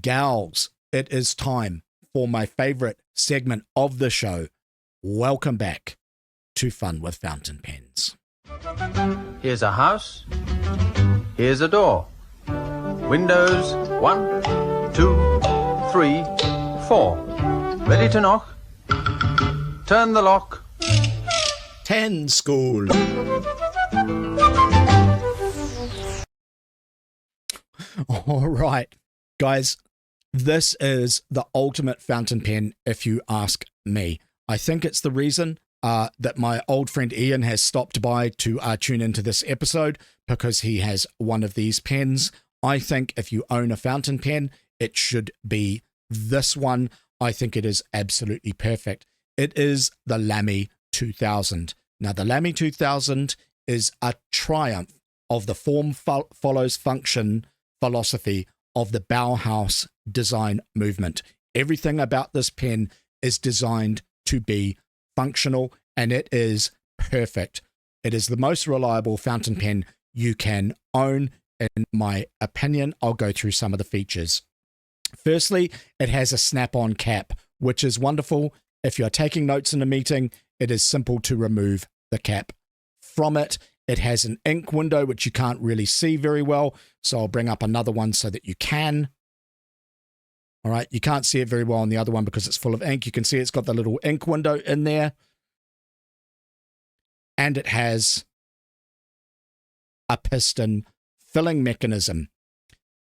gals, it is time for my favorite segment of the show. Welcome back to Fun with Fountain Pens. Here's a house. Here's a door. Windows 1, 2, 3, 4. Ready to knock? Turn the lock. 10 school. All right, guys, this is the ultimate fountain pen if you ask me. I think it's the reason that my old friend Ian has stopped by to tune into this episode, because he has one of these pens. I think if you own a fountain pen, it should be this one. I think it is absolutely perfect. It is the Lamy 2000. Now, the Lamy 2000 is a triumph of the form follows function philosophy of the Bauhaus design movement. Everything about this pen is designed to be functional, and it is perfect. It is the most reliable fountain pen you can own, in my opinion. I'll go through some of the features. Firstly, it has a snap-on cap, which is wonderful. If you're taking notes in a meeting, it is simple to remove the cap from it. It has an ink window, which you can't really see very well, so I'll bring up another one so that you can. All right, you can't see it very well on the other one because it's full of ink. You can see it's got the little ink window in there. And it has a piston filling mechanism.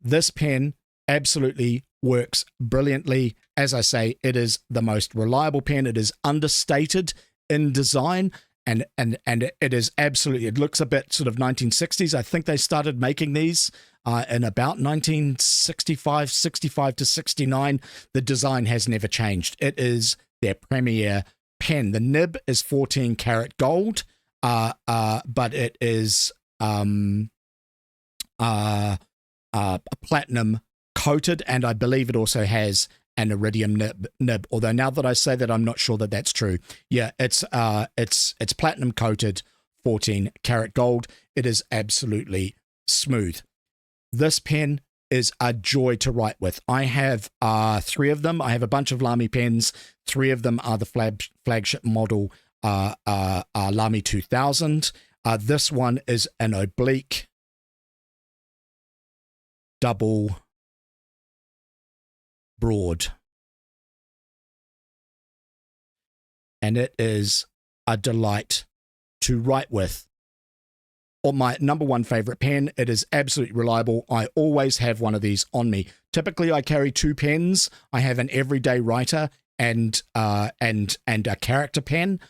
This pen absolutely works brilliantly. As I say, it is the most reliable pen. It is understated in design, and it is absolutely, it looks a bit sort of 1960s. I think they started making these in about 1965 to 69. The design has never changed. It is their premier pen. The nib is 14 karat gold, but it is platinum coated, and I believe it also has an iridium nib. Although now that I say that, I'm not sure that that's true. Yeah, it's platinum coated, 14 karat gold. It is absolutely smooth. This pen is a joy to write with. I have 3 of them. I have a bunch of Lamy pens. 3 of them are the flagship model Lamy 2000. This one is an oblique double broad, and it is a delight to write with. Or my number one favorite pen. It is absolutely reliable. I always have one of these on me. Typically, I carry 2 pens. I have an everyday writer and a character pen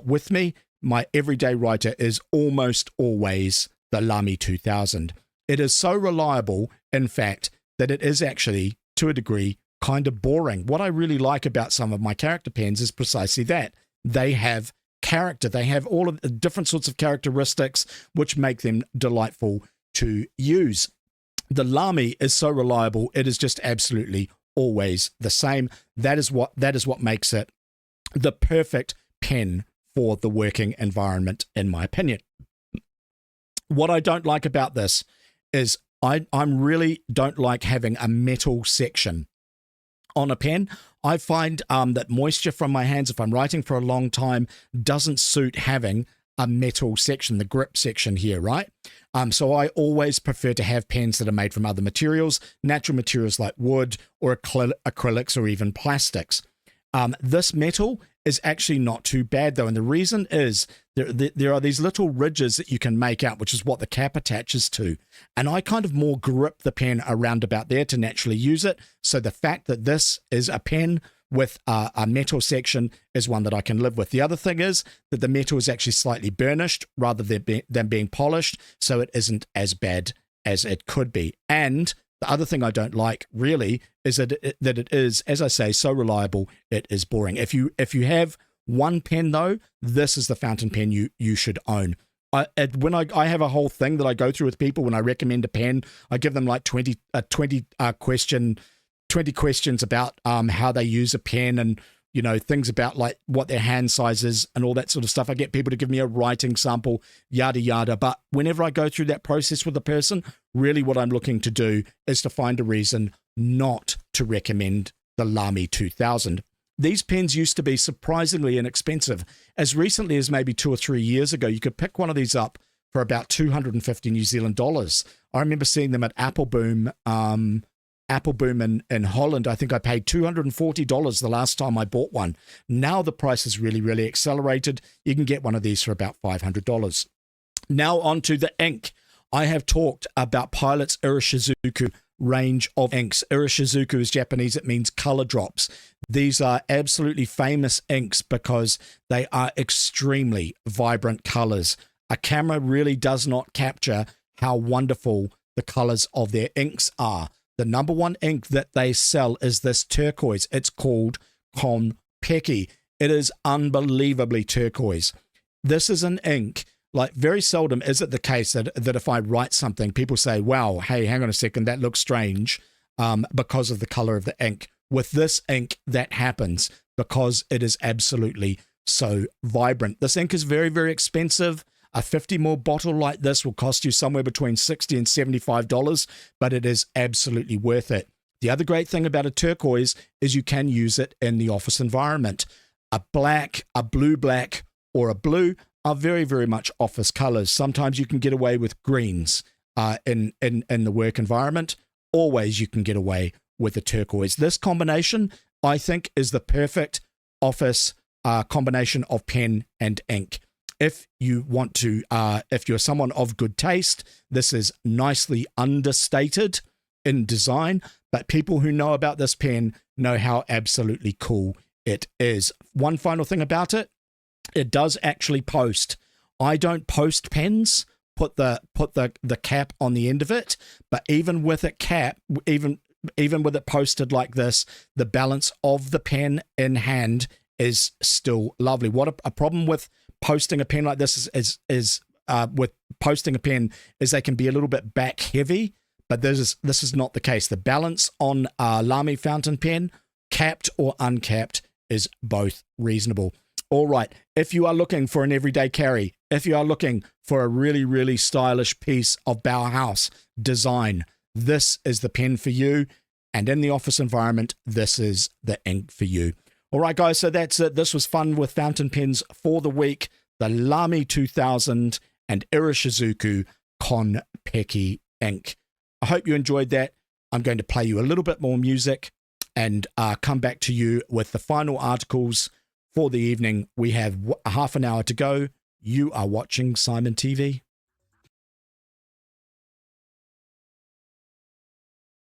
with me. My everyday writer is almost always the Lamy 2000. It is so reliable, in fact, that it is actually, to a degree, kind of boring. What I really like about some of my character pens is precisely that. They have character. They have all of the different sorts of characteristics which make them delightful to use. The Lamy is so reliable, it is just absolutely always the same. That is what makes it the perfect pen for the working environment, in my opinion. What I don't like about this is I really don't like having a metal section on a pen. I find that moisture from my hands, if I'm writing for a long time, doesn't suit having a metal section, the grip section here, right? So I always prefer to have pens that are made from other materials, natural materials like wood or acrylics or even plastics. This metal is actually not too bad, though, and the reason is there are these little ridges that you can make out, which is what the cap attaches to, and I kind of more grip the pen around about there to naturally use it, so the fact that this is a pen with a metal section is one that I can live with. The other thing is that the metal is actually slightly burnished rather than being polished, so it isn't as bad as it could be. And the other thing I don't like really is that it is, as I say, so reliable, it is boring. If you have one pen though, this is the fountain pen you should own. I have a whole thing that I go through with people when I recommend a pen. I give them like 20 questions about how they use a pen and you know, things about like what their hand size is and all that sort of stuff. I get people to give me a writing sample, yada, yada. But whenever I go through that process with a person, really what I'm looking to do is to find a reason not to recommend the Lamy 2000. These pens used to be surprisingly inexpensive. As recently as maybe 2 or 3 years ago, you could pick one of these up for about 250 New Zealand dollars. I remember seeing them at Appleboom in Holland. I think I paid $240 the last time I bought one. Now the price has really, really accelerated. You can get one of these for about $500. Now on to the ink. I have talked about Pilot's Iroshizuku range of inks. Iroshizuku is Japanese. It means color drops. These are absolutely famous inks because they are extremely vibrant colors. A camera really does not capture how wonderful the colors of their inks are. The number one ink that they sell is this turquoise. It's called Kon-peki. It is unbelievably turquoise. This is an ink, like very seldom is it the case that if I write something, people say, wow, hey, hang on a second, that looks strange because of the color of the ink. With this ink, that happens because it is absolutely so vibrant. This ink is very, very expensive. A 50ml bottle like this will cost you somewhere between $60 and $75, but it is absolutely worth it. The other great thing about a turquoise is you can use it in the office environment. A black, a blue-black, or a blue are very, very much office colors. Sometimes you can get away with greens in the work environment. Always you can get away with a turquoise. This combination, I think, is the perfect office combination of pen and ink. If you want to, if you're someone of good taste, this is nicely understated in design, but people who know about this pen know how absolutely cool it is. One final thing about it, it does actually post. I don't post pens, put the cap on the end of it, but even with it even with it posted like this, the balance of the pen in hand is still lovely. What a problem with posting a pen like this is with posting a pen is they can be a little bit back heavy, but this is not the case. The balance on a Lamy fountain pen, capped or uncapped, is both reasonable. All right, if you are looking for an everyday carry, if you are looking for a really, really stylish piece of Bauhaus design, this is the pen for you. And in the office environment, this is the ink for you. All right, guys, so that's it. This was fun with fountain pens for the week. The Lamy 2000 and Iroshizuku Kon-peki ink. I hope you enjoyed that. I'm going to play you a little bit more music and come back to you with the final articles for the evening. We have half an hour to go. You are watching SimonTV.